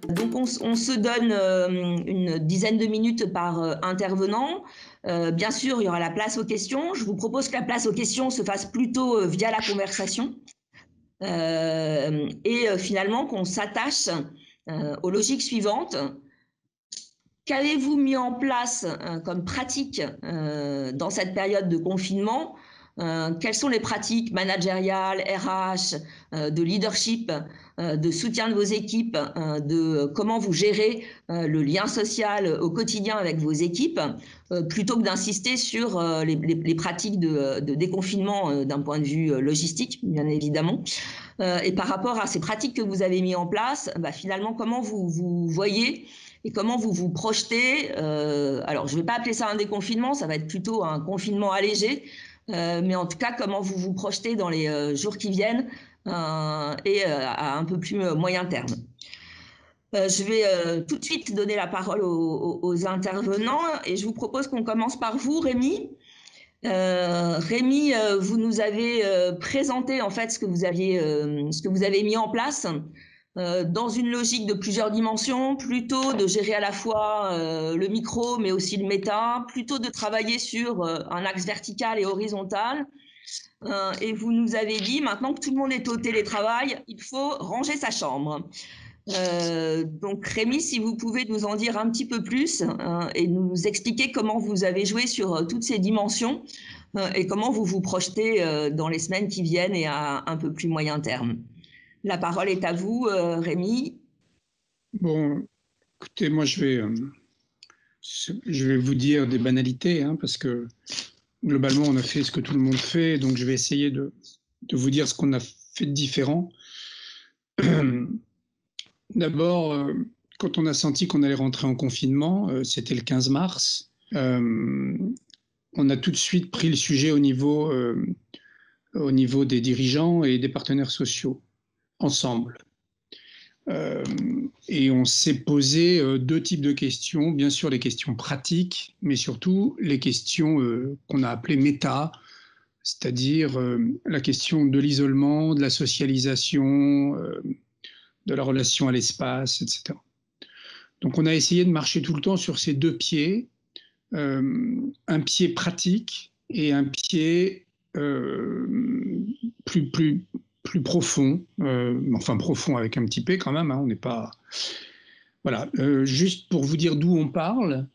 Donc on se donne une dizaine de minutes par intervenant. Bien sûr, il y aura la place aux questions. Je vous propose que la place aux questions se fasse plutôt via la conversation. Finalement, qu'on s'attache aux logiques suivantes. Qu'avez-vous mis en place comme pratique dans cette période de confinement? Quelles sont les pratiques managériales, RH, de leadership, de soutien de vos équipes, de comment vous gérez le lien social au quotidien avec vos équipes, plutôt que d'insister sur les pratiques de déconfinement d'un point de vue logistique, bien évidemment. Et par rapport à ces pratiques que vous avez mis en place, finalement, comment vous voyez et comment vous vous projetez. Alors, je ne vais pas appeler ça un déconfinement, ça va être plutôt un confinement allégé, mais en tout cas, comment vous vous projetez dans les jours qui viennent à un peu plus moyen terme. Je vais tout de suite donner la parole aux intervenants et je vous propose qu'on commence par vous, Rémi. Rémi, vous nous avez présenté en fait ce que vous avez mis en place dans une logique de plusieurs dimensions, plutôt de gérer à la fois le micro mais aussi le méta, plutôt de travailler sur un axe vertical et horizontal. Et vous nous avez dit, maintenant que tout le monde est au télétravail, il faut ranger sa chambre. Donc Rémi, si vous pouvez nous en dire un petit peu plus et nous expliquer comment vous avez joué sur toutes ces dimensions et comment vous vous projetez dans les semaines qui viennent et à un peu plus moyen terme. La parole est à vous, Rémi. Bon, écoutez, moi je vais vous dire des banalités, hein, parce que globalement on a fait ce que tout le monde fait, donc je vais essayer de vous dire ce qu'on a fait de différent. D'abord, quand on a senti qu'on allait rentrer en confinement, c'était le 15 mars, on a tout de suite pris le sujet au niveau des dirigeants et des partenaires sociaux, ensemble. Et on s'est posé deux types de questions, bien sûr les questions pratiques, mais surtout les questions qu'on a appelées méta, c'est-à-dire la question de l'isolement, de la socialisation, de la relation à l'espace, etc. Donc on a essayé de marcher tout le temps sur ces deux pieds, un pied pratique et un pied plus profond, enfin profond avec un petit P quand même, hein, on n'est pas... Voilà, juste pour vous dire d'où on parle,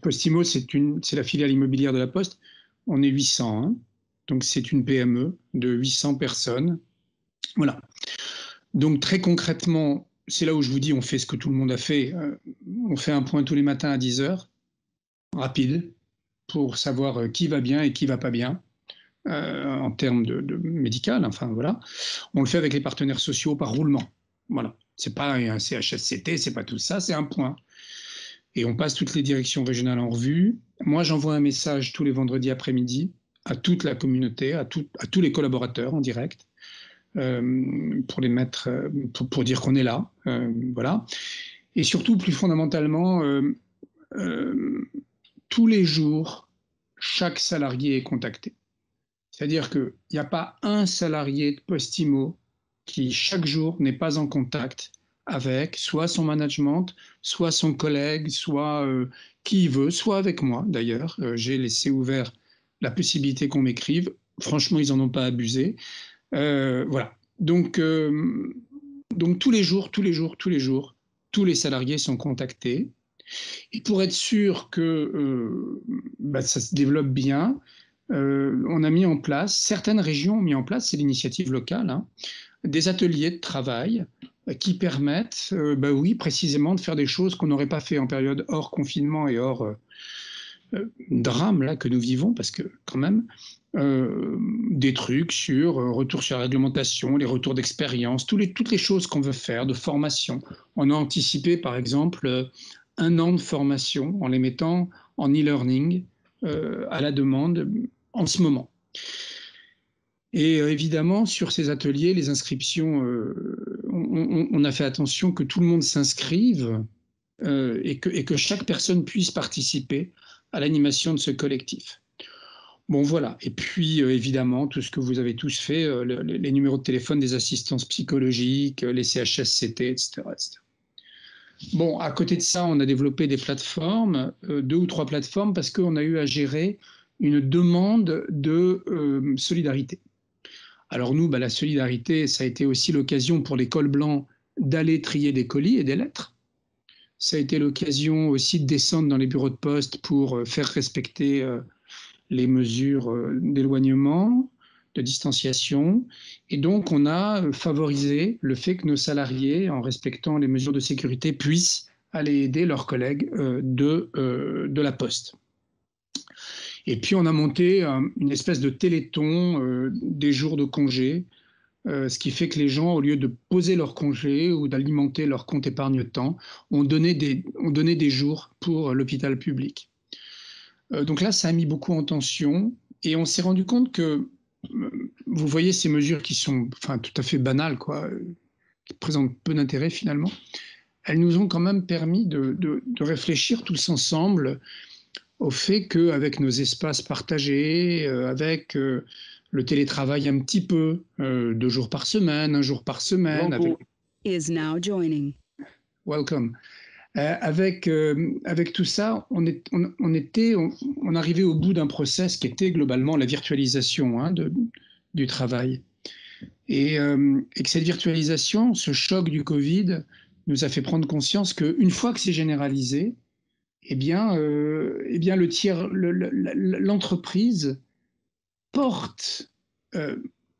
Postimo, c'est la filiale immobilière de la Poste, on est 800, hein, donc c'est une PME de 800 personnes, voilà. Donc très concrètement, c'est là où je vous dis, on fait ce que tout le monde a fait, on fait un point tous les matins à 10h, rapide, pour savoir qui va bien et qui va pas bien, en termes de médical, enfin voilà. On le fait avec les partenaires sociaux par roulement, voilà. C'est pas un CHSCT, c'est pas tout ça, c'est un point. Et on passe toutes les directions régionales en revue. Moi, j'envoie un message tous les vendredis après-midi à toute la communauté, à tous les collaborateurs en direct, pour les mettre, pour dire qu'on est là, voilà. Et surtout, plus fondamentalement, tous les jours, chaque salarié est contacté. C'est-à-dire qu'il n'y a pas un salarié de Postimo qui, chaque jour, n'est pas en contact avec soit son management, soit son collègue, soit qui il veut, soit avec moi d'ailleurs. J'ai laissé ouvert la possibilité qu'on m'écrive. Franchement, ils n'en ont pas abusé. Voilà. Donc tous les jours, tous les salariés sont contactés. Et pour être sûr que ça se développe bien, on a mis en place, certaines régions ont mis en place, c'est l'initiative locale, hein, des ateliers de travail qui permettent, oui, précisément de faire des choses qu'on n'aurait pas fait en période hors confinement et hors drame là que nous vivons, parce que quand même, des trucs sur retour sur la réglementation, les retours d'expérience, toutes les choses qu'on veut faire, de formation. On a anticipé, par exemple, 1 an de formation en les mettant en e-learning à la demande en ce moment. Et évidemment, sur ces ateliers, les inscriptions, on a fait attention que tout le monde s'inscrive et que chaque personne puisse participer à l'animation de ce collectif. Bon, voilà. Et puis, évidemment, tout ce que vous avez tous fait, les numéros de téléphone des assistances psychologiques, les CHSCT, etc., etc. Bon, à côté de ça, on a développé des plateformes, 2 ou 3 plateformes, parce qu'on a eu à gérer une demande de solidarité. Alors nous, la solidarité, ça a été aussi l'occasion pour les cols blancs d'aller trier des colis et des lettres. Ça a été l'occasion aussi de descendre dans les bureaux de poste pour faire respecter les mesures d'éloignement, de distanciation. Et donc, on a favorisé le fait que nos salariés, en respectant les mesures de sécurité, puissent aller aider leurs collègues de la Poste. Et puis, on a monté une espèce de téléthon des jours de congé, ce qui fait que les gens, au lieu de poser leur congé ou d'alimenter leur compte épargne-temps, ont donné des jours pour l'hôpital public. Donc là, ça a mis beaucoup en tension et on s'est rendu compte que, vous voyez ces mesures qui sont tout à fait banales, quoi, qui présentent peu d'intérêt finalement, elles nous ont quand même permis de réfléchir tous ensemble au fait qu'avec nos espaces partagés, avec le télétravail un petit peu, 2 jours par semaine, 1 jour par semaine, avec... Is now joining. Welcome. Avec tout ça, on arrivait au bout d'un process qui était globalement la virtualisation du travail. Et que cette virtualisation, ce choc du Covid, nous a fait prendre conscience qu'une fois que c'est généralisé, l'entreprise porte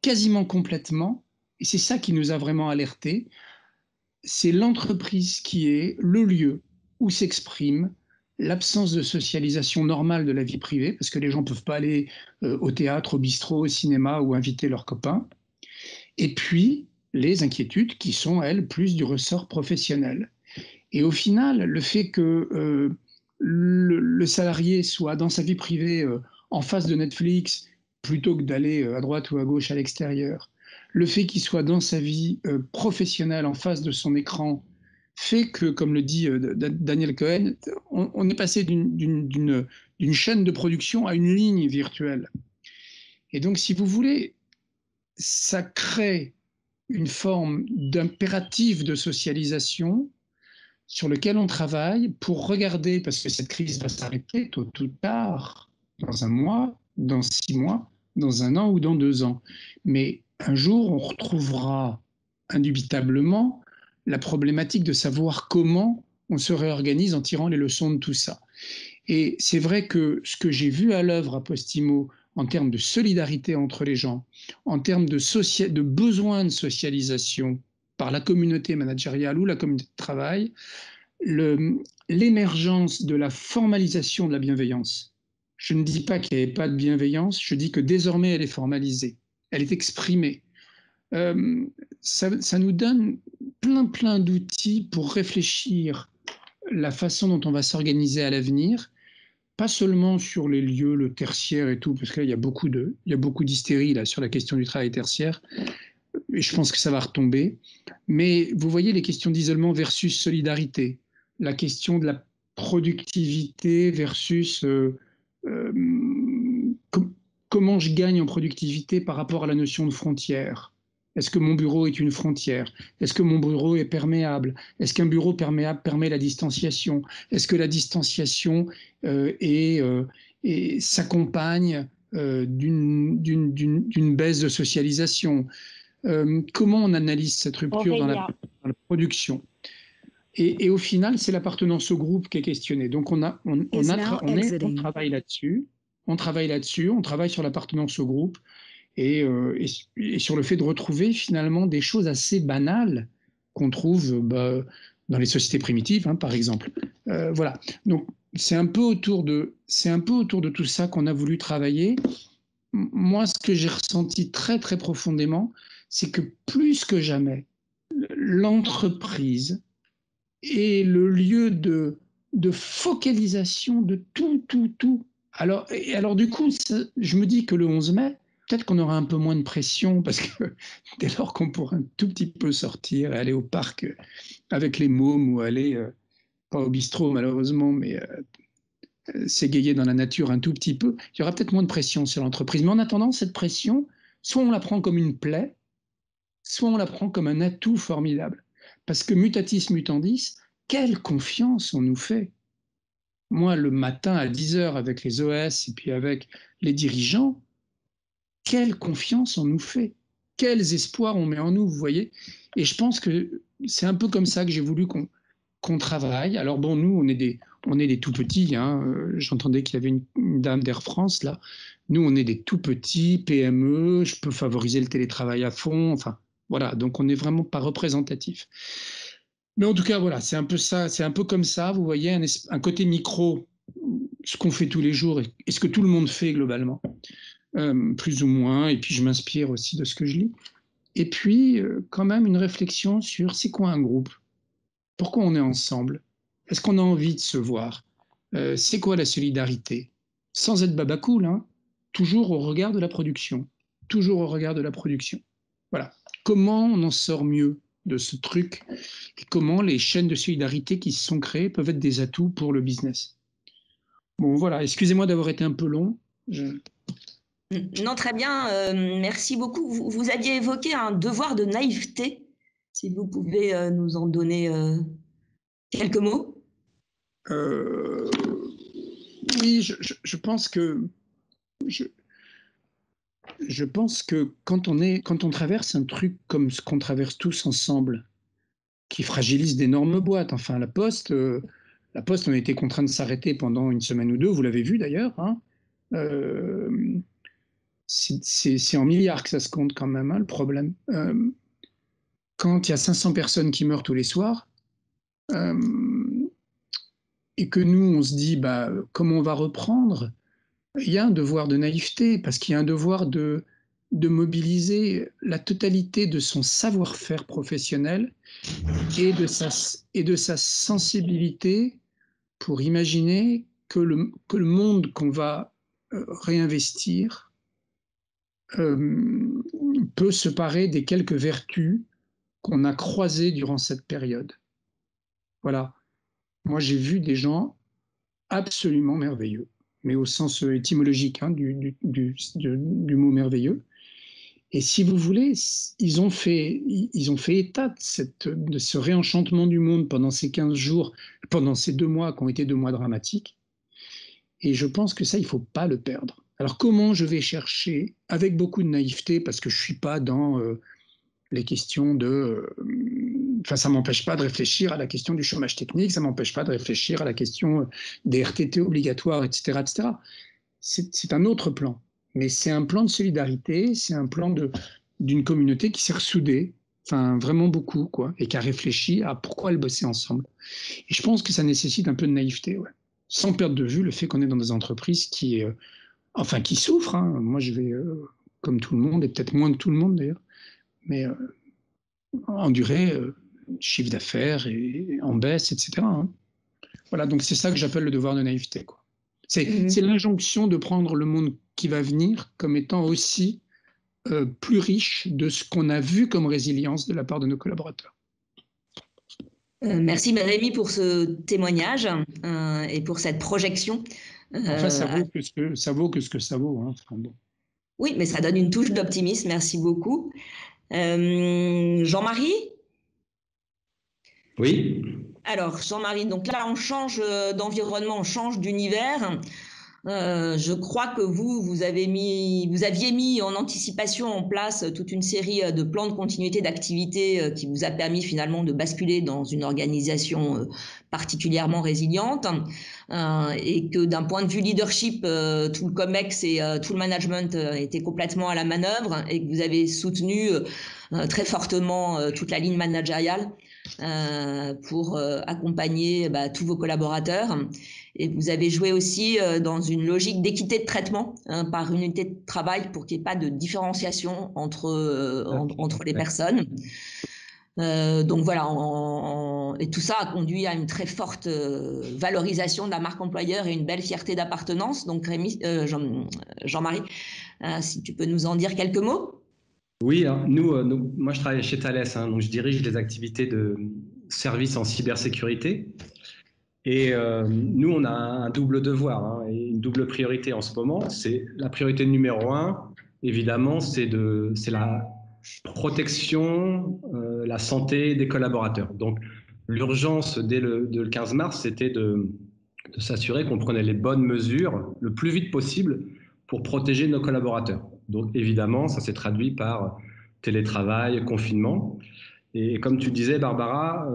quasiment complètement, et c'est ça qui nous a vraiment alertés, c'est l'entreprise qui est le lieu où s'exprime l'absence de socialisation normale de la vie privée, parce que les gens ne peuvent pas aller au théâtre, au bistrot, au cinéma ou inviter leurs copains. Et puis, les inquiétudes qui sont, elles, plus du ressort professionnel. Et au final, le fait que le salarié soit dans sa vie privée en face de Netflix, plutôt que d'aller à droite ou à gauche à l'extérieur, le fait qu'il soit dans sa vie professionnelle en face de son écran, fait que, comme le dit Daniel Cohen, on est passé d'une chaîne de production à une ligne virtuelle. Et donc, si vous voulez, ça crée une forme d'impératif de socialisation sur lequel on travaille pour regarder, parce que cette crise va s'arrêter tôt ou tard, dans 1 mois, dans 6 mois, dans 1 an ou dans 2 ans. Mais un jour, on retrouvera indubitablement la problématique de savoir comment on se réorganise en tirant les leçons de tout ça. Et c'est vrai que ce que j'ai vu à l'œuvre à Postimo, en termes de solidarité entre les gens, en termes de besoin de socialisation par la communauté managériale ou la communauté de travail, l'émergence de la formalisation de la bienveillance. Je ne dis pas qu'il n'y avait pas de bienveillance, je dis que désormais elle est formalisée, elle est exprimée. Ça nous donne plein d'outils pour réfléchir la façon dont on va s'organiser à l'avenir, pas seulement sur les lieux, le tertiaire et tout, parce qu'il y a beaucoup d'hystérie là sur la question du travail tertiaire, et je pense que ça va retomber. Mais vous voyez les questions d'isolement versus solidarité, la question de la productivité versus comment je gagne en productivité par rapport à la notion de frontière. Est-ce que mon bureau est une frontière? Est-ce que mon bureau est perméable? Est-ce qu'un bureau perméable permet la distanciation? Est-ce que la distanciation s'accompagne d'une baisse de socialisation? Comment on analyse cette rupture dans la production? Et au final, c'est l'appartenance au groupe qui est questionnée. Donc on travaille là-dessus, on travaille sur l'appartenance au groupe et sur le fait de retrouver finalement des choses assez banales qu'on trouve dans les sociétés primitives, par exemple. Voilà. Donc c'est un peu autour de tout ça qu'on a voulu travailler. Moi, ce que j'ai ressenti très très profondément, c'est que plus que jamais, l'entreprise est le lieu de focalisation de tout. Alors du coup, je me dis que le 11 mai, peut-être qu'on aura un peu moins de pression, parce que dès lors qu'on pourra un tout petit peu sortir et aller au parc avec les mômes ou aller, pas au bistrot malheureusement, mais s'égayer dans la nature un tout petit peu, il y aura peut-être moins de pression sur l'entreprise. Mais en attendant, cette pression, soit on la prend comme une plaie, soit on la prend comme un atout formidable. Parce que mutatis mutandis, quelle confiance on nous fait. Moi, le matin à 10h avec les OS et puis avec les dirigeants, quelle confiance on nous fait. Quels espoirs on met en nous, vous voyez. Et je pense que c'est un peu comme ça que j'ai voulu qu'on travaille. Alors bon, nous, on est des tout petits. Hein. J'entendais qu'il y avait une dame d'Air France, là. Nous, on est des tout petits, PME. Je peux favoriser le télétravail à fond. Enfin, voilà. Donc, on n'est vraiment pas représentatif. Mais en tout cas, voilà, c'est un peu ça. C'est un peu comme ça, vous voyez, un côté micro, ce qu'on fait tous les jours et ce que tout le monde fait globalement. Plus ou moins, et puis je m'inspire aussi de ce que je lis. Et puis, quand même, une réflexion sur c'est quoi un groupe? Pourquoi on est ensemble? Est-ce qu'on a envie de se voir? C'est quoi la solidarité? Sans être babacool, hein, toujours au regard de la production. Toujours au regard de la production. Voilà. Comment on en sort mieux de ce truc et comment les chaînes de solidarité qui se sont créées peuvent être des atouts pour le business. Bon, voilà. Excusez-moi d'avoir été un peu long. Non, très bien. Merci beaucoup. Vous aviez évoqué un devoir de naïveté. Si vous pouvez nous en donner quelques mots. Oui, je pense que je pense que quand on traverse un truc comme ce qu'on traverse tous ensemble, qui fragilise d'énormes boîtes. Enfin, la Poste, on a été contraint de s'arrêter pendant une semaine ou deux. Vous l'avez vu d'ailleurs. Hein. C'est en milliards que ça se compte quand même, hein, le problème. Quand il y a 500 personnes qui meurent tous les soirs, et que nous, on se dit, bah, comment on va reprendre? Il y a un devoir de naïveté, parce qu'il y a un devoir de mobiliser la totalité de son savoir-faire professionnel et de sa sensibilité pour imaginer que le monde qu'on va réinvestir peut se parer des quelques vertus qu'on a croisées durant cette période. Voilà. Moi, j'ai vu des gens absolument merveilleux, mais au sens étymologique hein, du mot merveilleux. Et si vous voulez, ils ont fait état de ce réenchantement du monde pendant ces 15 jours, pendant ces 2 mois qui ont été 2 mois dramatiques. Et je pense que ça, il ne faut pas le perdre. Alors comment je vais chercher, avec beaucoup de naïveté, parce que je ne suis pas dans les questions de... Enfin, ça ne m'empêche pas de réfléchir à la question du chômage technique, ça ne m'empêche pas de réfléchir à la question des RTT obligatoires, etc. etc. C'est un autre plan. Mais c'est un plan de solidarité, c'est un plan d'une communauté qui s'est ressoudée, enfin vraiment beaucoup, quoi, et qui a réfléchi à pourquoi elle bossait ensemble. Et je pense que ça nécessite un peu de naïveté, ouais. Sans perdre de vue le fait qu'on est dans des entreprises qui souffrent. Hein. Moi, je vais, comme tout le monde, et peut-être moins que tout le monde d'ailleurs, mais endurer chiffre d'affaires et en baisse, etc. Hein. Voilà, donc c'est ça que j'appelle le devoir de naïveté, quoi. C'est l'injonction de prendre le monde qui va venir comme étant aussi plus riche de ce qu'on a vu comme résilience de la part de nos collaborateurs. Merci Rémi pour ce témoignage et pour cette projection. Enfin, ça vaut que ce que ça vaut. Hein. Enfin, bon. Oui, mais ça donne une touche d'optimisme. Merci beaucoup. Jean-Marie ? Oui. Alors, Jean-Marie, donc là, on change d'environnement, on change d'univers. Je crois que vous aviez mis en anticipation en place toute une série de plans de continuité d'activité qui vous a permis finalement de basculer dans une organisation particulièrement résiliente et que d'un point de vue leadership, tout le COMEX et tout le management étaient complètement à la manœuvre et que vous avez soutenu très fortement toute la ligne managériale pour accompagner tous vos collaborateurs. Et vous avez joué aussi dans une logique d'équité de traitement par une unité de travail pour qu'il n'y ait pas de différenciation entre les personnes. Donc voilà, et tout ça a conduit à une très forte valorisation de la marque employeur et une belle fierté d'appartenance. Donc Jean-Marie, si tu peux nous en dire quelques mots. Oui, hein, moi je travaille chez Thales, hein, donc je dirige les activités de services en cybersécurité. Et nous, on a un double devoir hein, et une double priorité en ce moment. C'est la priorité numéro 1, évidemment, c'est la protection, la santé des collaborateurs. Donc, l'urgence dès le 15 mars, c'était de s'assurer qu'on prenait les bonnes mesures le plus vite possible pour protéger nos collaborateurs. Donc, évidemment, ça s'est traduit par télétravail, confinement. Et comme tu disais, Barbara,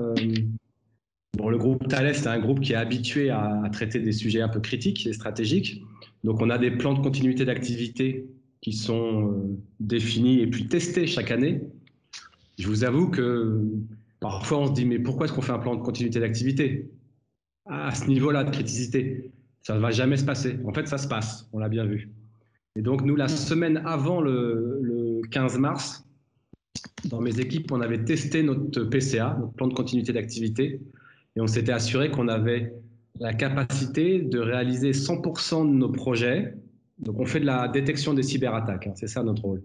bon, le groupe Thales, c'est un groupe qui est habitué à traiter des sujets un peu critiques et stratégiques. Donc, on a des plans de continuité d'activité qui sont définis et puis testés chaque année. Je vous avoue que parfois, on se dit, mais pourquoi est-ce qu'on fait un plan de continuité d'activité à ce niveau-là de criticité? Ça ne va jamais se passer. En fait, ça se passe, on l'a bien vu. Et donc, nous, la semaine avant le 15 mars, dans mes équipes, on avait testé notre PCA, notre plan de continuité d'activité, et on s'était assuré qu'on avait la capacité de réaliser 100% de nos projets. Donc, on fait de la détection des cyberattaques, hein, c'est ça notre rôle,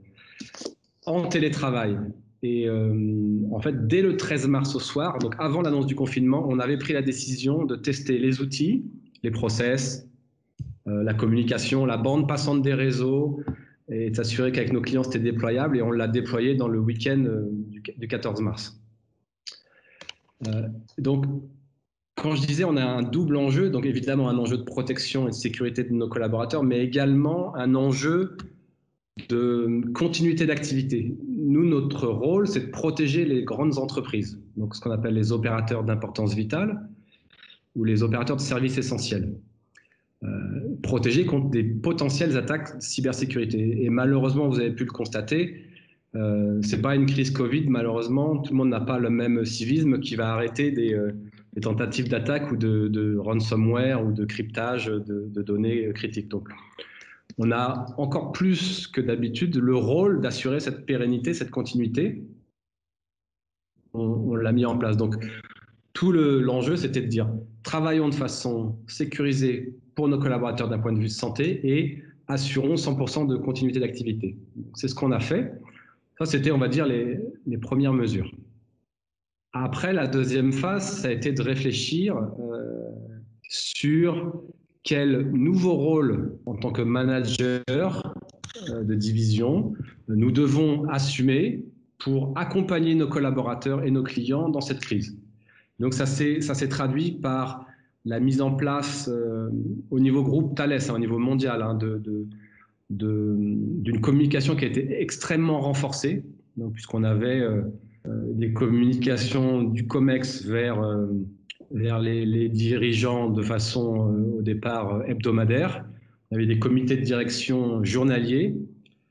en télétravail. Et en fait, dès le 13 mars au soir, donc avant l'annonce du confinement, on avait pris la décision de tester les outils, les process, la communication, la bande passante des réseaux, et de s'assurer qu'avec nos clients, c'était déployable. Et on l'a déployé dans le week-end du 14 mars. Donc, quand je disais on a un double enjeu, donc évidemment un enjeu de protection et de sécurité de nos collaborateurs, mais également un enjeu de continuité d'activité. Nous, notre rôle, c'est de protéger les grandes entreprises, donc ce qu'on appelle les opérateurs d'importance vitale ou les opérateurs de services essentiels. Protéger contre des potentielles attaques de cybersécurité. Et malheureusement, vous avez pu le constater, c'est pas une crise Covid, malheureusement, tout le monde n'a pas le même civisme qui va arrêter des tentatives d'attaque ou de ransomware ou de cryptage de données critiques. Donc, on a encore plus que d'habitude le rôle d'assurer cette pérennité, cette continuité. On l'a mis en place. Donc, tout l'enjeu, c'était de dire, travaillons de façon sécurisée pour nos collaborateurs d'un point de vue de santé et assurons 100% de continuité d'activité. C'est ce qu'on a fait. Ça, c'était, on va dire, les premières mesures. Après, la deuxième phase, ça a été de réfléchir sur quel nouveau rôle en tant que manager de division nous devons assumer pour accompagner nos collaborateurs et nos clients dans cette crise. Donc ça s'est traduit par la mise en place au niveau groupe Thales, au niveau mondial, hein, d'une communication qui a été extrêmement renforcée, puisqu'on avait des communications du COMEX vers les dirigeants de façon au départ hebdomadaire. On avait des comités de direction journaliers,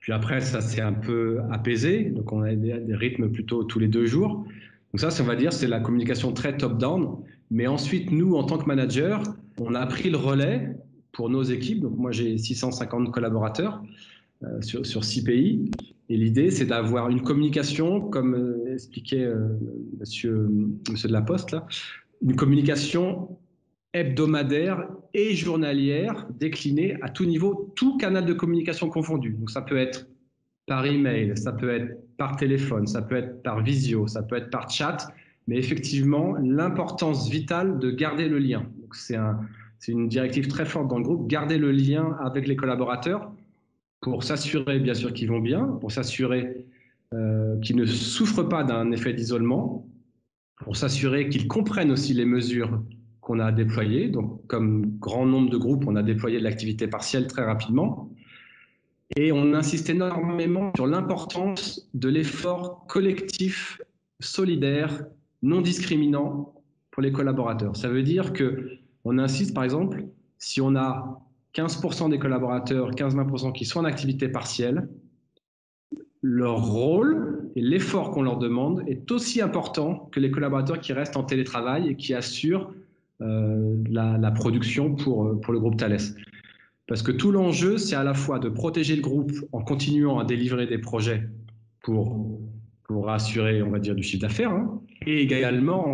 puis après ça s'est un peu apaisé, donc on a des rythmes plutôt tous les 2 jours. Donc ça, on va dire, c'est la communication très top-down. Mais ensuite, nous, en tant que manager, on a pris le relais pour nos équipes. Donc moi, j'ai 650 collaborateurs sur 6 pays. Et l'idée, c'est d'avoir une communication, comme expliquait monsieur de la Poste, là, une communication hebdomadaire et journalière déclinée à tout niveau, tout canal de communication confondu. Donc ça peut être par email, ça peut être par téléphone, ça peut être par visio, ça peut être par chat, mais effectivement, l'importance vitale de garder le lien. C'est une directive très forte dans le groupe, garder le lien avec les collaborateurs pour s'assurer, bien sûr, qu'ils vont bien, pour s'assurer qu'ils ne souffrent pas d'un effet d'isolement, pour s'assurer qu'ils comprennent aussi les mesures qu'on a déployées. Donc, comme grand nombre de groupes, on a déployé de l'activité partielle très rapidement. Et on insiste énormément sur l'importance de l'effort collectif, solidaire, non discriminant pour les collaborateurs. Ça veut dire qu'on insiste, par exemple, si on a 15% des collaborateurs, 15-20% qui sont en activité partielle, leur rôle et l'effort qu'on leur demande est aussi important que les collaborateurs qui restent en télétravail et qui assurent la production pour le groupe Thales. Parce que tout l'enjeu, c'est à la fois de protéger le groupe en continuant à délivrer des projets pour assurer, on va dire, du chiffre d'affaires, hein, et également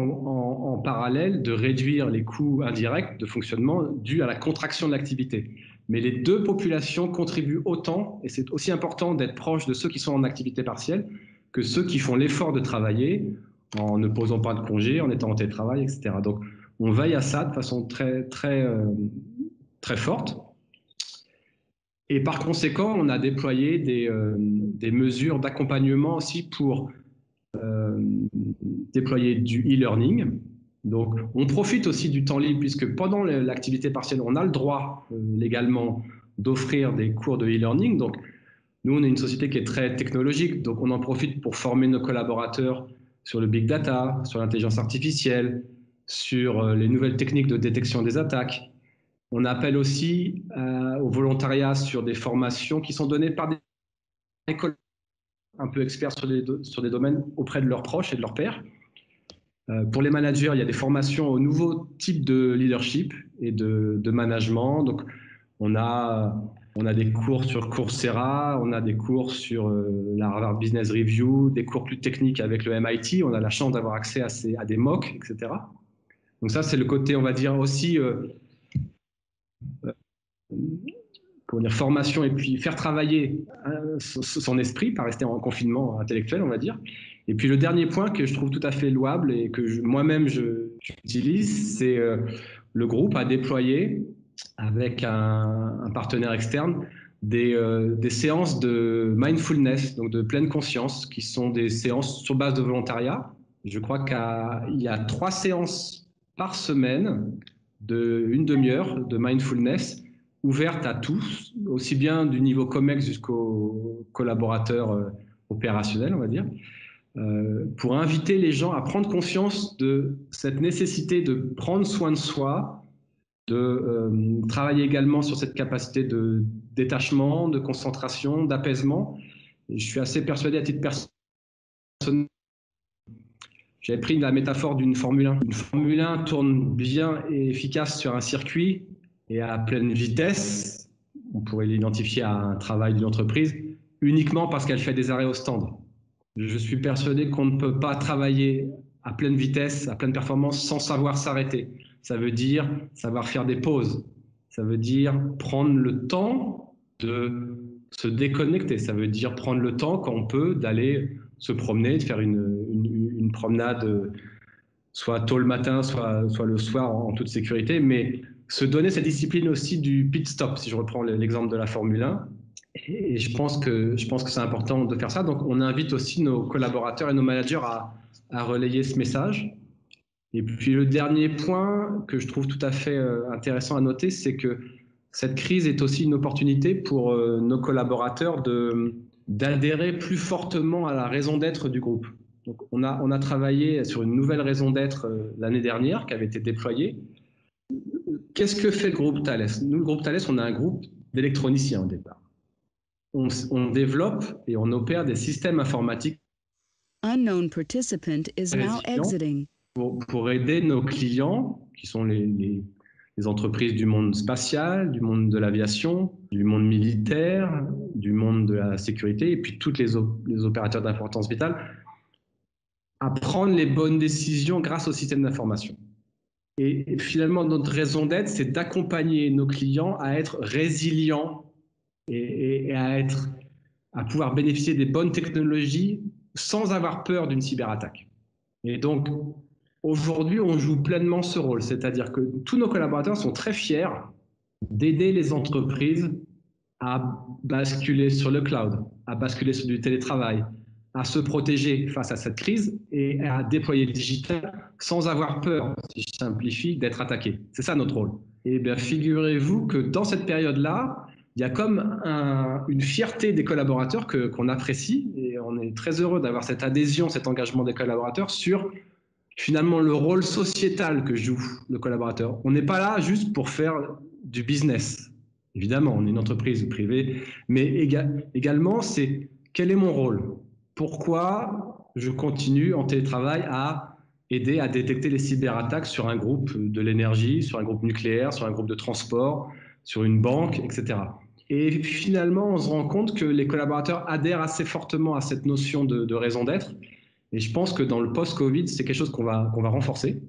en parallèle de réduire les coûts indirects de fonctionnement dus à la contraction de l'activité. Mais les deux populations contribuent autant, et c'est aussi important d'être proche de ceux qui sont en activité partielle que ceux qui font l'effort de travailler en ne posant pas de congé, en étant en télétravail, etc. Donc, on veille à ça de façon très forte. Et par conséquent, on a déployé des mesures d'accompagnement aussi pour déployer du e-learning. Donc, on profite aussi du temps libre puisque pendant l'activité partielle, on a le droit légalement d'offrir des cours de e-learning. Donc, nous, on est une société qui est très technologique, donc on en profite pour former nos collaborateurs sur le big data, sur l'intelligence artificielle, sur les nouvelles techniques de détection des attaques. On appelle aussi au volontariat sur des formations qui sont données par des écoles un peu experts sur des domaines auprès de leurs proches et de leurs pairs. Pour les managers, il y a des formations au nouveau type de leadership et de management. Donc, on a des cours sur Coursera, on a des cours sur la Harvard Business Review, des cours plus techniques avec le MIT. On a la chance d'avoir accès à des MOOC, etc. Donc ça, c'est le côté, on va dire, aussi formation et puis faire travailler son esprit, pas rester en confinement intellectuel, on va dire. Et puis le dernier point que je trouve tout à fait louable et que moi-même j'utilise, c'est le groupe a déployé avec un partenaire externe des séances de mindfulness, donc de pleine conscience, qui sont des séances sur base de volontariat. Je crois qu'il y a 3 séances par semaine d'une demi-heure de mindfulness ouvertes à tous, aussi bien du niveau COMEX jusqu'aux collaborateurs opérationnels, on va dire, pour inviter les gens à prendre conscience de cette nécessité de prendre soin de soi, de travailler également sur cette capacité de détachement, de concentration, d'apaisement. Je suis assez persuadé à titre personnel. J'avais pris la métaphore d'une Formule 1. Une Formule 1 tourne bien et efficace sur un circuit et à pleine vitesse. On pourrait l'identifier à un travail d'une entreprise uniquement parce qu'elle fait des arrêts au stand. Je suis persuadé qu'on ne peut pas travailler à pleine vitesse, à pleine performance sans savoir s'arrêter. Ça veut dire savoir faire des pauses. Ça veut dire prendre le temps de se déconnecter. Ça veut dire prendre le temps quand on peut d'aller se promener, de faire une promenade soit tôt le matin, soit le soir en toute sécurité, mais se donner cette discipline aussi du pit stop, si je reprends l'exemple de la Formule 1. Et je pense que c'est important de faire ça. Donc, on invite aussi nos collaborateurs et nos managers à relayer ce message. Et puis, le dernier point que je trouve tout à fait intéressant à noter, c'est que cette crise est aussi une opportunité pour nos collaborateurs d'adhérer plus fortement à la raison d'être du groupe. Donc, on a travaillé sur une nouvelle raison d'être l'année dernière qui avait été déployée. Qu'est-ce que fait le groupe Thales? Nous, le groupe Thales, on a un groupe d'électroniciens au départ. On développe et on opère des systèmes informatiques Unknown participant is now exiting. Pour aider nos clients, qui sont les entreprises du monde spatial, du monde de l'aviation, du monde militaire, du monde de la sécurité, et puis tous les opérateurs d'importance vitale, à prendre les bonnes décisions grâce au système d'information. Et finalement, notre raison d'être, c'est d'accompagner nos clients à être résilients et à pouvoir bénéficier des bonnes technologies sans avoir peur d'une cyberattaque. Et donc, aujourd'hui, on joue pleinement ce rôle, c'est-à-dire que tous nos collaborateurs sont très fiers d'aider les entreprises à basculer sur le cloud, à basculer sur du télétravail, à se protéger face à cette crise et à déployer le digital sans avoir peur, si je simplifie, d'être attaqué. C'est ça notre rôle. Et bien, figurez-vous que dans cette période-là, il y a comme une fierté des collaborateurs qu'on apprécie et on est très heureux d'avoir cette adhésion, cet engagement des collaborateurs sur finalement le rôle sociétal que joue le collaborateur. On n'est pas là juste pour faire du business. Évidemment, on est une entreprise privée, mais également, c'est quel est mon rôle? Pourquoi je continue en télétravail à aider à détecter les cyberattaques sur un groupe de l'énergie, sur un groupe nucléaire, sur un groupe de transport, sur une banque, etc. Et finalement, on se rend compte que les collaborateurs adhèrent assez fortement à cette notion de raison d'être. Et je pense que dans le post-Covid, c'est quelque chose qu'on va renforcer.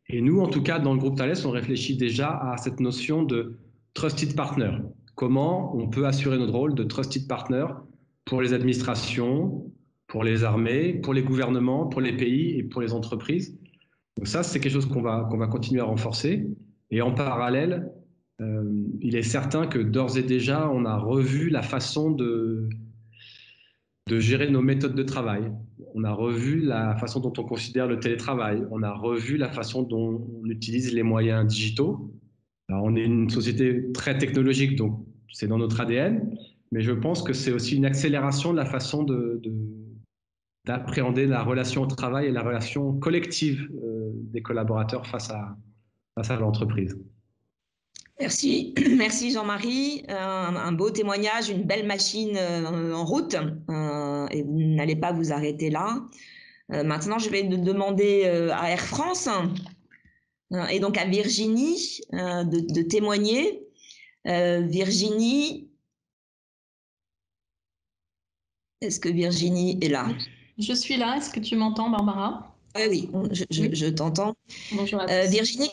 Et nous, en tout cas, dans le groupe Thales, on réfléchit déjà à cette notion de trusted partner. Comment on peut assurer notre rôle de trusted partner pour les administrations, pour les armées, pour les gouvernements, pour les pays et pour les entreprises. Donc ça, c'est quelque chose qu'on va continuer à renforcer. Et en parallèle, il est certain que d'ores et déjà, on a revu la façon de gérer nos méthodes de travail. On a revu la façon dont on considère le télétravail. On a revu la façon dont on utilise les moyens digitaux. Alors, on est une société très technologique, donc c'est dans notre ADN, mais je pense que c'est aussi une accélération de la façon d'appréhender la relation au travail et la relation collective des collaborateurs face à l'entreprise. Merci, merci Jean-Marie. Un beau témoignage, une belle machine en route, et vous n'allez pas vous arrêter là. Maintenant, je vais demander à Air France et donc à Virginie de témoigner. Virginie, est-ce que Virginie est là? Je suis là. Est-ce que tu m'entends, Barbara? Oui, je t'entends. Bonjour à tous. Virginie,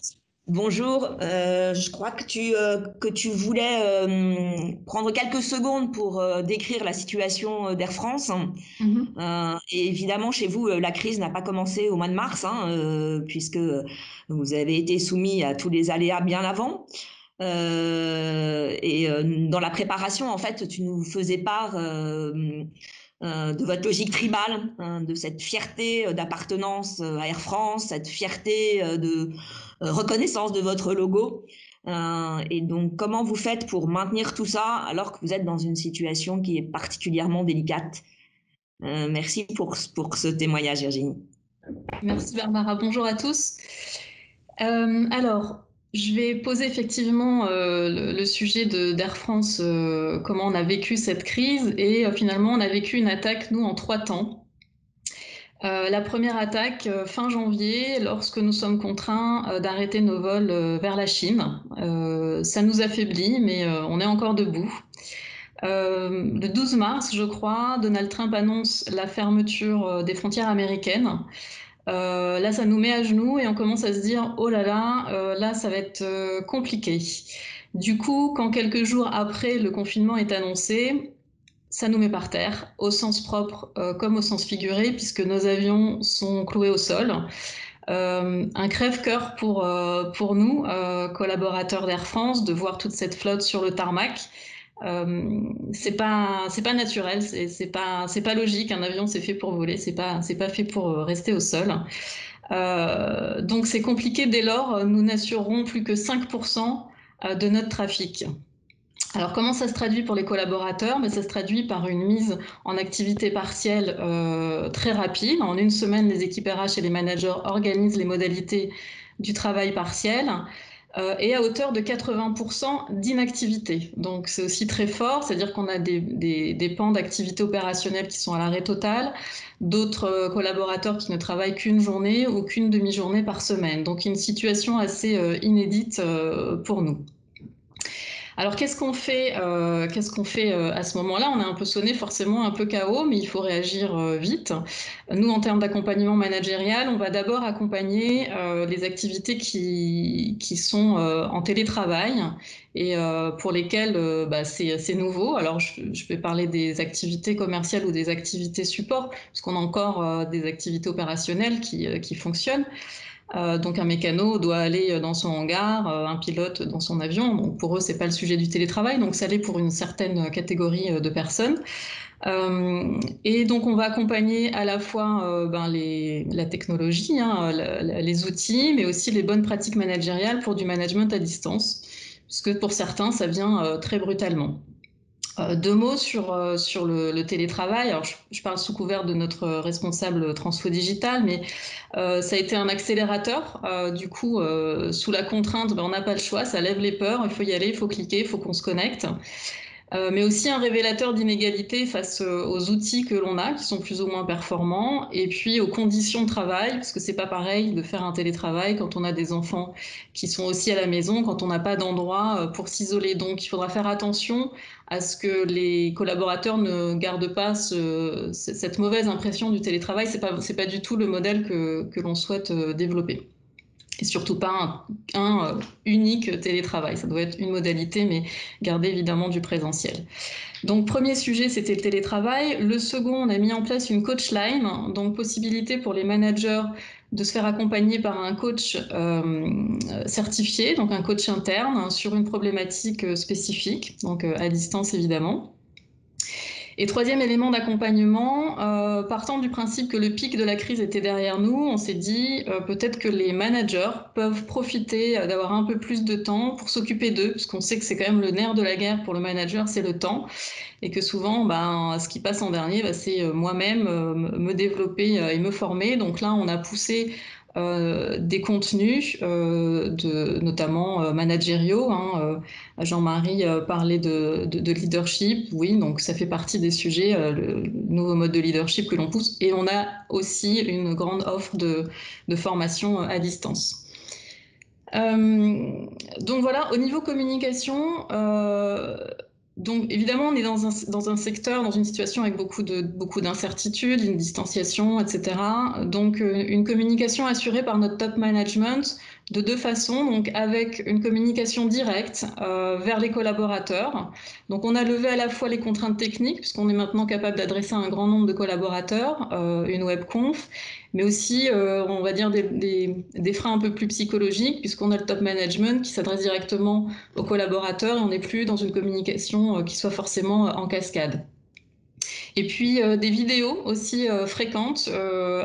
bonjour. Je crois que tu voulais prendre quelques secondes pour décrire la situation d'Air France. Et évidemment, chez vous, la crise n'a pas commencé au mois de mars, puisque vous avez été soumis à tous les aléas bien avant. Et dans la préparation, en fait, tu nous faisais part de votre logique tribale, de cette fierté d'appartenance à Air France, cette fierté de reconnaissance de votre logo. Et donc, comment vous faites pour maintenir tout ça alors que vous êtes dans une situation qui est particulièrement délicate? Merci pour ce témoignage, Virginie. Merci Barbara. Bonjour à tous. Alors, je vais poser effectivement le sujet d'Air France, comment on a vécu cette crise, et finalement on a vécu une attaque, nous, en 3 temps. La première attaque, fin janvier, lorsque nous sommes contraints d'arrêter nos vols vers la Chine. Ça nous affaiblit, mais on est encore debout. Le 12 mars, je crois, Donald Trump annonce la fermeture des frontières américaines. Là, ça nous met à genoux et on commence à se dire « Oh là là, là, ça va être compliqué ». Du coup, quand quelques jours après le confinement est annoncé, ça nous met par terre, au sens propre comme au sens figuré, puisque nos avions sont cloués au sol. Un crève-cœur pour nous, collaborateurs d'Air France, de voir toute cette flotte sur le tarmac. C'est pas naturel, c'est pas logique. Un avion, c'est fait pour voler, c'est pas fait pour rester au sol. Donc c'est compliqué. Dès lors, nous n'assurerons plus que 5% de notre trafic. Alors comment ça se traduit pour les collaborateurs? Ça se traduit par une mise en activité partielle très rapide. En une semaine, les équipes RH et les managers organisent les modalités du travail partiel. Et à hauteur de 80% d'inactivité. Donc c'est aussi très fort, c'est-à-dire qu'on a des pans d'activité opérationnelle qui sont à l'arrêt total, d'autres collaborateurs qui ne travaillent qu'une journée ou qu'une demi-journée par semaine. Donc une situation assez inédite pour nous. Alors qu'est-ce qu'on fait à ce moment-là? On est un peu sonné, forcément un peu KO, mais il faut réagir vite. Nous, en termes d'accompagnement managérial, on va d'abord accompagner les activités qui sont en télétravail et pour lesquelles c'est nouveau. Alors je vais parler des activités commerciales ou des activités support, parce qu'on a encore des activités opérationnelles qui fonctionnent. Donc un mécano doit aller dans son hangar, un pilote dans son avion. Donc pour eux, c'est pas le sujet du télétravail, donc ça l'est pour une certaine catégorie de personnes. Et donc on va accompagner à la fois la technologie, les outils, mais aussi les bonnes pratiques managériales pour du management à distance, puisque pour certains, ça vient très brutalement. 2 mots sur le télétravail. Alors, je parle sous couvert de notre responsable transfo digital, mais ça a été un accélérateur. Du coup, sous la contrainte, on n'a pas le choix, ça lève les peurs, il faut y aller, il faut cliquer, il faut qu'on se connecte. Mais aussi un révélateur d'inégalité face aux outils que l'on a, qui sont plus ou moins performants, et puis aux conditions de travail, parce que c'est pas pareil de faire un télétravail quand on a des enfants qui sont aussi à la maison, quand on n'a pas d'endroit pour s'isoler. Donc il faudra faire attention à ce que les collaborateurs ne gardent pas cette mauvaise impression du télétravail. C'est pas du tout le modèle que l'on souhaite développer. Et surtout pas un unique télétravail. Ça doit être une modalité, mais garder évidemment du présentiel. Donc, premier sujet, c'était le télétravail. Le second, on a mis en place une coach line, donc possibilité pour les managers de se faire accompagner par un coach certifié, donc un coach interne, sur une problématique spécifique, donc à distance évidemment. Et troisième élément d'accompagnement, partant du principe que le pic de la crise était derrière nous, on s'est dit peut-être que les managers peuvent profiter d'avoir un peu plus de temps pour s'occuper d'eux, parce qu'on sait que c'est quand même le nerf de la guerre pour le manager, c'est le temps, et que souvent, ce qui passe en dernier, c'est moi-même me développer et me former. Donc là, on a poussé des contenus, notamment managériaux. Jean-Marie parlait de leadership. Oui, donc ça fait partie des sujets, le nouveau mode de leadership que l'on pousse. Et on a aussi une grande offre de formation à distance. Donc voilà, au niveau communication, donc évidemment, on est dans un secteur, dans une situation avec beaucoup d'incertitudes, une distanciation, etc. Donc une communication assurée par notre top management de deux façons, donc avec une communication directe vers les collaborateurs. Donc on a levé à la fois les contraintes techniques, puisqu'on est maintenant capable d'adresser un grand nombre de collaborateurs, une webconf, mais aussi, on va dire, des freins un peu plus psychologiques, puisqu'on a le top management qui s'adresse directement aux collaborateurs et on n'est plus dans une communication qui soit forcément en cascade. Et puis des vidéos aussi fréquentes,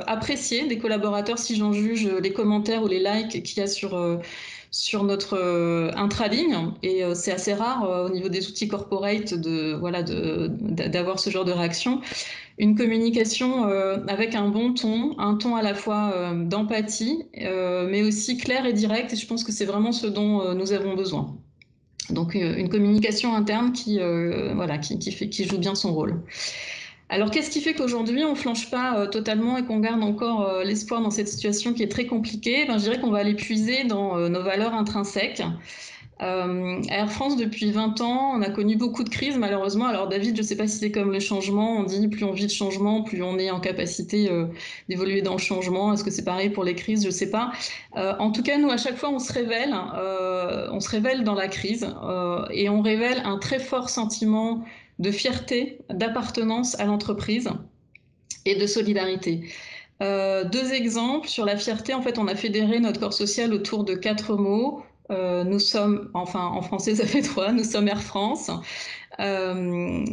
appréciées des collaborateurs si j'en juge les commentaires ou les likes qu'il y a sur notre intraligne. Et c'est assez rare au niveau des outils corporate d'avoir ce genre de réaction. Une communication avec un bon ton, un ton à la fois d'empathie, mais aussi clair et direct. Et je pense que c'est vraiment ce dont nous avons besoin. Donc une communication interne qui joue bien son rôle. Alors qu'est-ce qui fait qu'aujourd'hui on ne flanche pas totalement et qu'on garde encore l'espoir dans cette situation qui est très compliquée? Je dirais qu'on va aller puiser dans nos valeurs intrinsèques. À Air France, depuis 20 ans, on a connu beaucoup de crises, malheureusement. Alors David, je ne sais pas si c'est comme le changement, on dit plus on vit de changement, plus on est en capacité d'évoluer dans le changement. Est-ce que c'est pareil pour les crises? Je ne sais pas. En tout cas, nous, à chaque fois, on se révèle dans la crise et on révèle un très fort sentiment de fierté, d'appartenance à l'entreprise et de solidarité. Deux exemples sur la fierté. En fait, on a fédéré notre corps social autour de 4 mots. Nous sommes, enfin en français ça fait 3, nous sommes Air France. Voilà,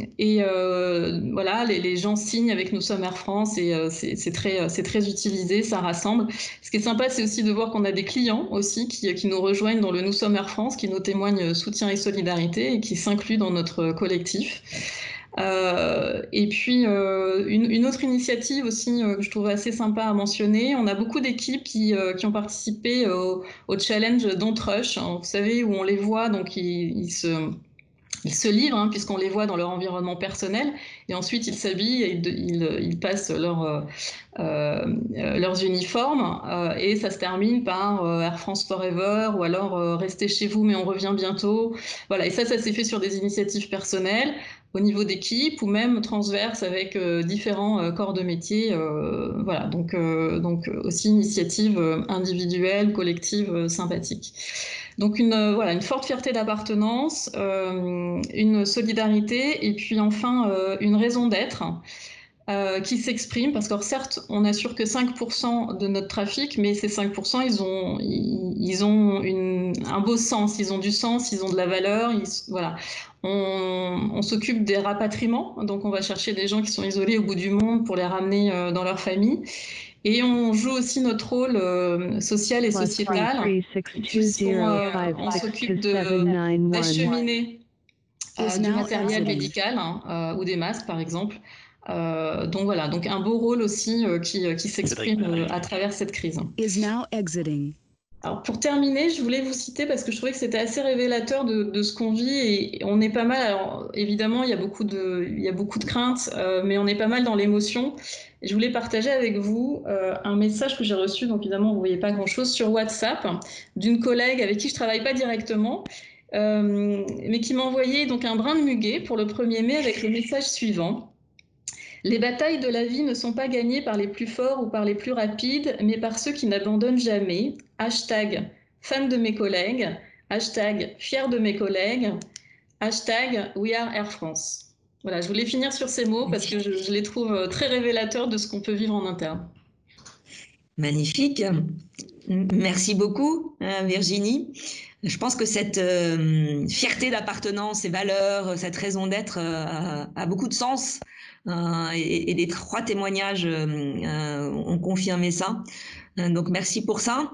les gens signent avec nous sommes Air France et c'est très utilisé, ça rassemble. Ce qui est sympa, c'est aussi de voir qu'on a des clients aussi qui nous rejoignent dans le nous sommes Air France, qui nous témoignent soutien et solidarité et qui s'incluent dans notre collectif. Et puis une autre initiative aussi que je trouve assez sympa à mentionner, on a beaucoup d'équipes qui ont participé au challenge Don't Rush, vous savez, où on les voit, donc ils se livrent, puisqu'on les voit dans leur environnement personnel, et ensuite ils s'habillent et ils passent leurs uniformes, et ça se termine par Air France Forever, ou alors restez chez vous mais on revient bientôt. Voilà, et ça s'est fait sur des initiatives personnelles, au niveau d'équipe ou même transverse avec différents corps de métier. Voilà, donc aussi initiative individuelle, collective, sympathique. Donc une forte fierté d'appartenance, une solidarité et puis enfin une raison d'être qui s'exprime, parce que certes on n'assure que 5% de notre trafic, mais ces 5% ils ont un beau sens, ils ont du sens, ils ont de la valeur, voilà. On s'occupe des rapatriements, donc on va chercher des gens qui sont isolés au bout du monde pour les ramener dans leur famille. Et on joue aussi notre rôle social et sociétal. On s'occupe d'acheminer du matériel médical ou des masques, par exemple. Donc voilà, donc un beau rôle aussi qui s'exprime à travers cette crise. Alors pour terminer, je voulais vous citer parce que je trouvais que c'était assez révélateur de ce qu'on vit et on est pas mal. Alors évidemment, il y a beaucoup de craintes, mais on est pas mal dans l'émotion. Et je voulais partager avec vous un message que j'ai reçu, donc évidemment vous voyez pas grand-chose, sur WhatsApp d'une collègue avec qui je travaille pas directement, mais qui m'a envoyé donc un brin de muguet pour le 1er mai avec le message suivant. Les batailles de la vie ne sont pas gagnées par les plus forts ou par les plus rapides, mais par ceux qui n'abandonnent jamais. Hashtag fan de mes collègues. Hashtag fier de mes collègues. Hashtag We Are Air France. Voilà, je voulais finir sur ces mots parce que je les trouve très révélateurs de ce qu'on peut vivre en interne. Magnifique. Merci beaucoup, Virginie. Je pense que cette fierté d'appartenance, ces valeurs, cette raison d'être a beaucoup de sens. Et les 3 témoignages ont confirmé ça. Donc, merci pour ça.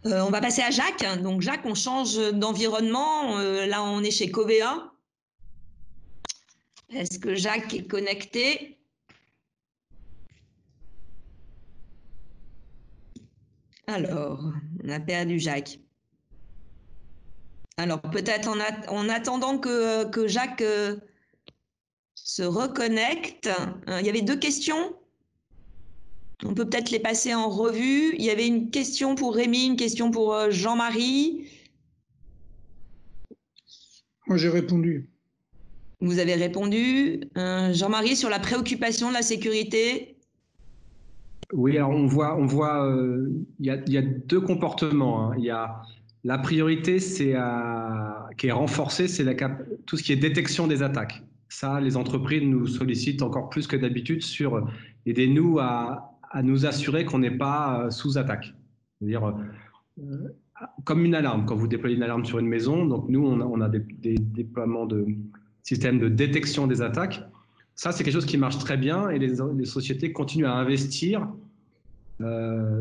On va passer à Jacques. Donc, Jacques, on change d'environnement. Là, on est chez Covea. Est-ce que Jacques est connecté? Alors, on a perdu Jacques. Alors, peut-être en attendant que Jacques se reconnecte. Il y avait 2 questions. On peut peut-être les passer en revue. Il y avait une question pour Rémi, une question pour Jean-Marie. Moi, j'ai répondu. Vous avez répondu. Jean-Marie, sur la préoccupation de la sécurité. Oui, alors on voit, il y a 2 comportements. Hein. Il y a la priorité, qui est renforcée, c'est tout ce qui est détection des attaques. Ça, les entreprises nous sollicitent encore plus que d'habitude sur aidez-nous à nous assurer qu'on n'est pas sous attaque. C'est-à-dire, comme une alarme, quand vous déployez une alarme sur une maison, donc nous, on a des déploiements de systèmes de détection des attaques. Ça, c'est quelque chose qui marche très bien et les sociétés continuent à investir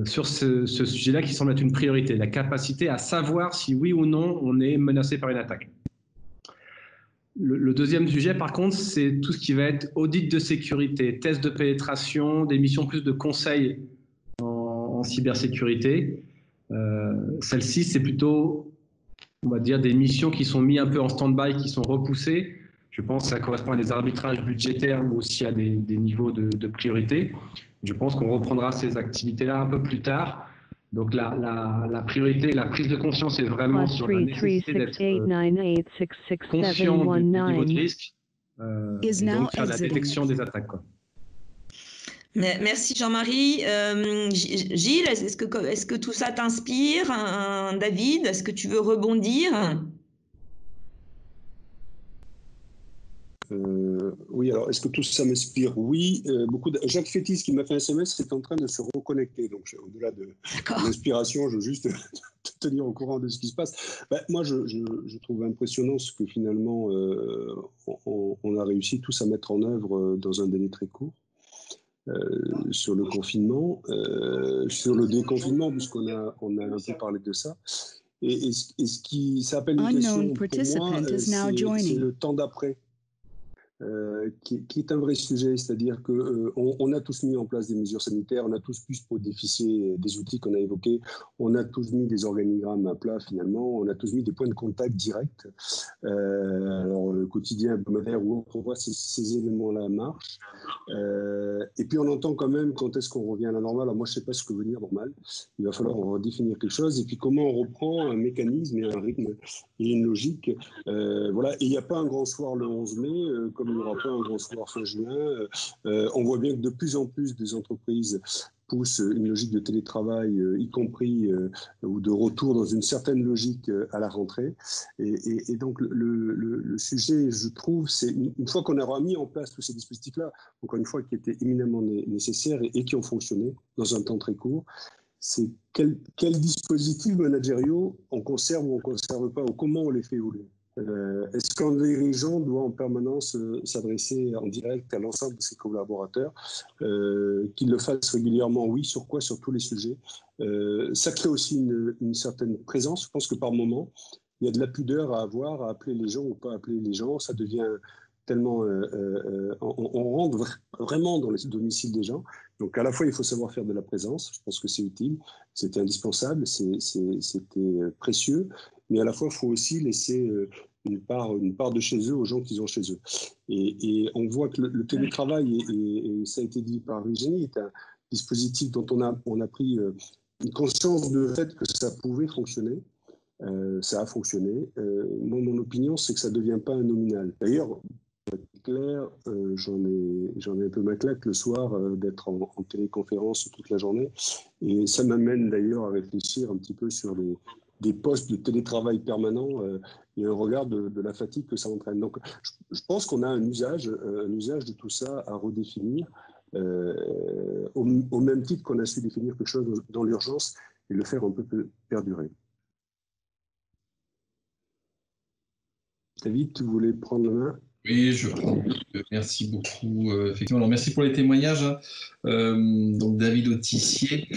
sur ce sujet-là qui semble être une priorité, la capacité à savoir si oui ou non on est menacé par une attaque. Le deuxième sujet, par contre, c'est tout ce qui va être audit de sécurité, test de pénétration, des missions plus de conseil en cybersécurité. Celle-ci, c'est plutôt, on va dire, des missions qui sont mises un peu en stand-by, qui sont repoussées. Je pense que ça correspond à des arbitrages budgétaires, mais aussi à des niveaux de priorité. Je pense qu'on reprendra ces activités-là un peu plus tard. Donc la priorité, la prise de conscience est vraiment sur la nécessité d'être conscient du niveau de risque et donc faire la détection des attaques. Quoi. Merci Jean-Marie. Gilles, est-ce que tout ça t'inspire? David, est-ce que tu veux rebondir? Oui, alors est-ce que tout ça m'inspire? Oui, Jacques Fétis qui m'a fait un SMS est en train de se reconnecter, donc au-delà de l'inspiration, je veux juste te tenir au courant de ce qui se passe. Moi, je trouve impressionnant ce que finalement on a réussi tous à mettre en œuvre dans un délai très court. Sur le confinement, sur le déconfinement, puisqu'on a un peu parlé de ça. Et ce qui s'appelle une question pour moi, c'est le temps d'après. Qui est un vrai sujet, c'est-à-dire qu'on a tous mis en place des mesures sanitaires, on a tous pu se bénéficier des outils qu'on a évoqués, on a tous mis des organigrammes à plat finalement, on a tous mis des points de contact directs, alors quotidien, hebdomadaire ou autre, on voit ces éléments-là marchent, et puis on entend quand même quand est-ce qu'on revient à la normale. Alors moi je ne sais pas ce que veut dire normal, il va falloir redéfinir quelque chose, et puis comment on reprend un mécanisme et un rythme et une logique, voilà, et il n'y a pas un grand soir le 11 mai, comme il n'y aura pas un grand soir fin juin. On voit bien que de plus en plus des entreprises poussent une logique de télétravail, y compris ou de retour dans une certaine logique à la rentrée. Et donc le sujet, je trouve, c'est une fois qu'on aura mis en place tous ces dispositifs-là, encore une fois, qui étaient éminemment nécessaires et qui ont fonctionné dans un temps très court, c'est quels dispositifs managériaux on conserve ou on ne conserve pas, ou comment on les fait évoluer. Est-ce qu'un dirigeant doit en permanence s'adresser en direct à l'ensemble de ses collaborateurs, qu'il le fasse régulièrement? Oui, sur quoi? Sur tous les sujets. Ça crée aussi une certaine présence. Je pense que par moment, il y a de la pudeur à avoir, à appeler les gens ou pas appeler les gens. Ça devient tellement... on rentre vraiment dans les domiciles des gens. Donc à la fois, il faut savoir faire de la présence. Je pense que c'est utile, c'était indispensable, c'était précieux. Mais à la fois, il faut aussi laisser une part de chez eux aux gens qu'ils ont chez eux. Et on voit que le télétravail, et ça a été dit par Virginie, est un dispositif dont on a pris une conscience du fait que ça pouvait fonctionner. Ça a fonctionné. Moi, mon opinion, c'est que ça ne devient pas un nominal. D'ailleurs, pas clair. J'en ai un peu ma claque le soir d'être en téléconférence toute la journée. Et ça m'amène d'ailleurs à réfléchir un petit peu sur des postes de télétravail permanent et un regard de la fatigue que ça entraîne. Donc, je pense qu'on a un usage de tout ça à redéfinir, au même titre qu'on a su définir quelque chose dans l'urgence et le faire un peu perdurer. David, tu voulais prendre la main? Oui, je prends. Merci beaucoup. Effectivement, alors merci pour les témoignages. Donc David Autissier.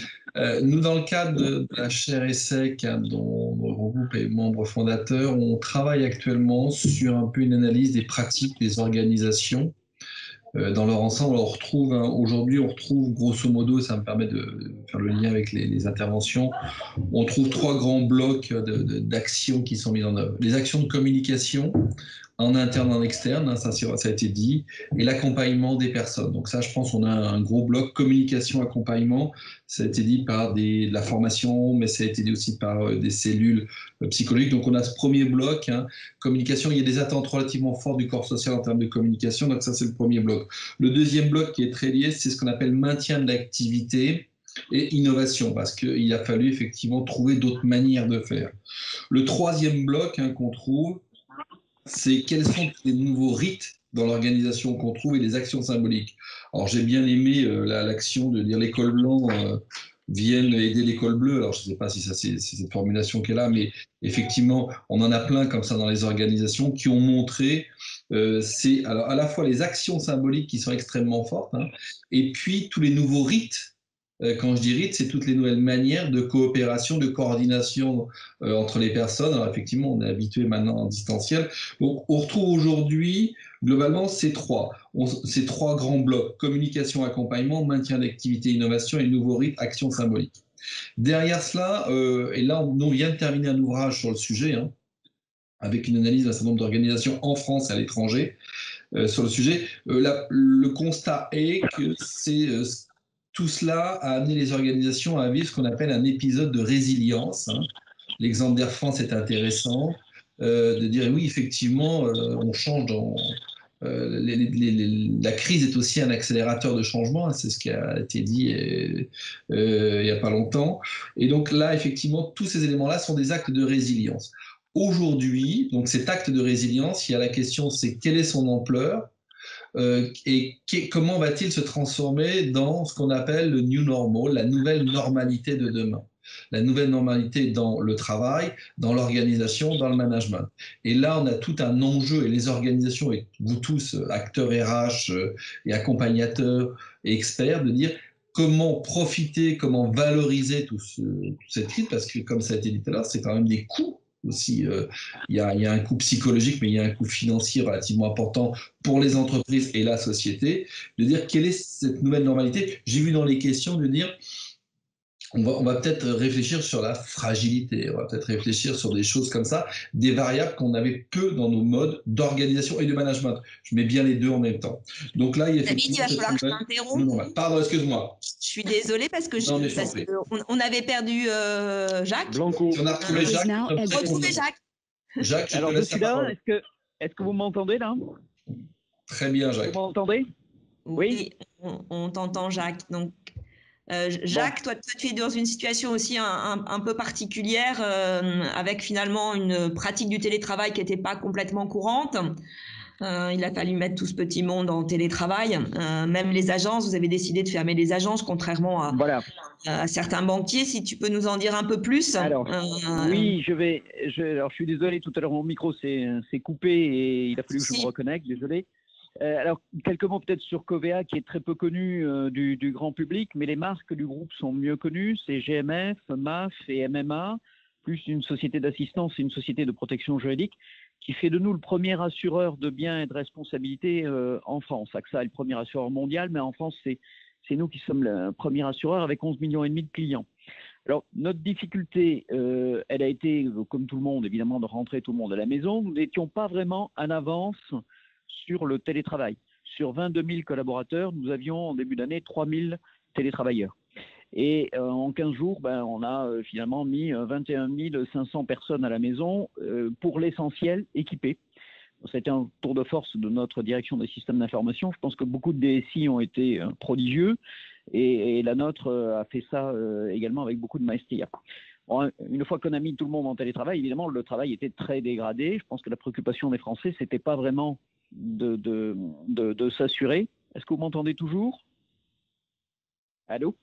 Nous, dans le cadre de la chaire ESSEC, dont mon groupe est membre fondateur, on travaille actuellement sur un peu une analyse des pratiques des organisations dans leur ensemble. Aujourd'hui, on retrouve grosso modo, ça me permet de faire le lien avec les interventions, on trouve 3 grands blocs d'actions qui sont mises en œuvre. Les actions de communication, en interne, en externe, ça a été dit, et l'accompagnement des personnes. Donc ça, je pense qu'on a un gros bloc communication, accompagnement. Ça a été dit par de la formation, mais ça a été dit aussi par des cellules psychologiques. Donc on a ce premier bloc, communication. Il y a des attentes relativement fortes du corps social en termes de communication. Donc ça, c'est le premier bloc. Le deuxième bloc qui est très lié, c'est ce qu'on appelle maintien de l'activité et innovation, parce qu'il a fallu effectivement trouver d'autres manières de faire. Le troisième bloc qu'on trouve, c'est quels sont les nouveaux rites dans l'organisation qu'on trouve et les actions symboliques. Alors j'ai bien aimé l'action de dire l'école blanc vienne aider l'école bleue. Alors je ne sais pas si c'est cette formulation qui est là, mais effectivement on en a plein comme ça dans les organisations qui ont montré c'est alors à la fois les actions symboliques qui sont extrêmement fortes, et puis tous les nouveaux rites. Quand je dis rite, c'est toutes les nouvelles manières de coopération, de coordination entre les personnes. Alors effectivement, on est habitué maintenant en distanciel. Donc on retrouve aujourd'hui, globalement, ces trois grands blocs: communication, accompagnement, maintien d'activité, innovation et nouveaux rites, action symbolique. Derrière cela, et là on vient de terminer un ouvrage sur le sujet, avec une analyse d'un certain nombre d'organisations en France et à l'étranger sur le sujet. Le constat est que tout cela a amené les organisations à vivre ce qu'on appelle un épisode de résilience. L'exemple d'Air France est intéressant, de dire oui, effectivement, on change la crise est aussi un accélérateur de changement, c'est ce qui a été dit il n'y a pas longtemps. Et donc là, effectivement, tous ces éléments-là sont des actes de résilience. Aujourd'hui, donc cet acte de résilience, il y a la question, c'est quelle est son ampleur et comment va-t-il se transformer dans ce qu'on appelle le new normal, la nouvelle normalité de demain. La nouvelle normalité dans le travail, dans l'organisation, dans le management. Et là, on a tout un enjeu, et les organisations, et vous tous, acteurs RH et accompagnateurs et experts, de dire comment profiter, comment valoriser toute cette crise, parce que comme ça a été dit tout à l'heure, c'est quand même des coûts aussi. Il y a un coût psychologique, mais il y a un coût financier relativement important pour les entreprises et la société, de dire quelle est cette nouvelle normalité. J'ai vu dans les questions de dire on va peut-être réfléchir sur la fragilité, on va peut-être réfléchir sur des choses comme ça, des variables qu'on avait peu dans nos modes d'organisation et de management. Je mets bien les deux en même temps. Donc là, il y a David, il va falloir que je t'interrompe. Non, pardon, excuse-moi. Je suis désolée parce que on avait perdu Jacques. Blanco. On a retrouvé Jacques. Retrouvez Jacques. Jacques, alors je suis là. Est-ce que vous m'entendez là? Très bien, Jacques. Vous m'entendez? Oui, on t'entend, Jacques. Donc, Jacques, toi, tu es dans une situation aussi un peu particulière, avec finalement une pratique du télétravail qui n'était pas complètement courante. Il a fallu mettre tout ce petit monde en télétravail. Même les agences, vous avez décidé de fermer les agences, contrairement à certains banquiers. Si tu peux nous en dire un peu plus. Alors, oui, alors, je suis désolé, tout à l'heure, mon micro s'est coupé et il a fallu que je me reconnecte, désolé. Alors, quelques mots peut-être sur Covéa, qui est très peu connu du grand public, mais les marques du groupe sont mieux connues. C'est GMF, MAF et MMA, plus une société d'assistance et une société de protection juridique, qui fait de nous le premier assureur de biens et de responsabilité en France. AXA est le premier assureur mondial, mais en France, c'est nous qui sommes le premier assureur avec 11,5 millions de clients. Alors, notre difficulté, elle a été, comme tout le monde, évidemment, de rentrer tout le monde à la maison. Nous n'étions pas vraiment en avance sur le télétravail. Sur 22 000 collaborateurs, nous avions en début d'année 3 000 télétravailleurs. Et en 15 jours, on a finalement mis 21 500 personnes à la maison, pour l'essentiel équipées. C'était un tour de force de notre direction des systèmes d'information. Je pense que beaucoup de DSI ont été prodigieux et la nôtre a fait ça également avec beaucoup de maestria. Bon, une fois qu'on a mis tout le monde en télétravail, évidemment, le travail était très dégradé. Je pense que la préoccupation des Français, c'était pas vraiment de s'assurer. Est-ce que vous m'entendez toujours? Allô?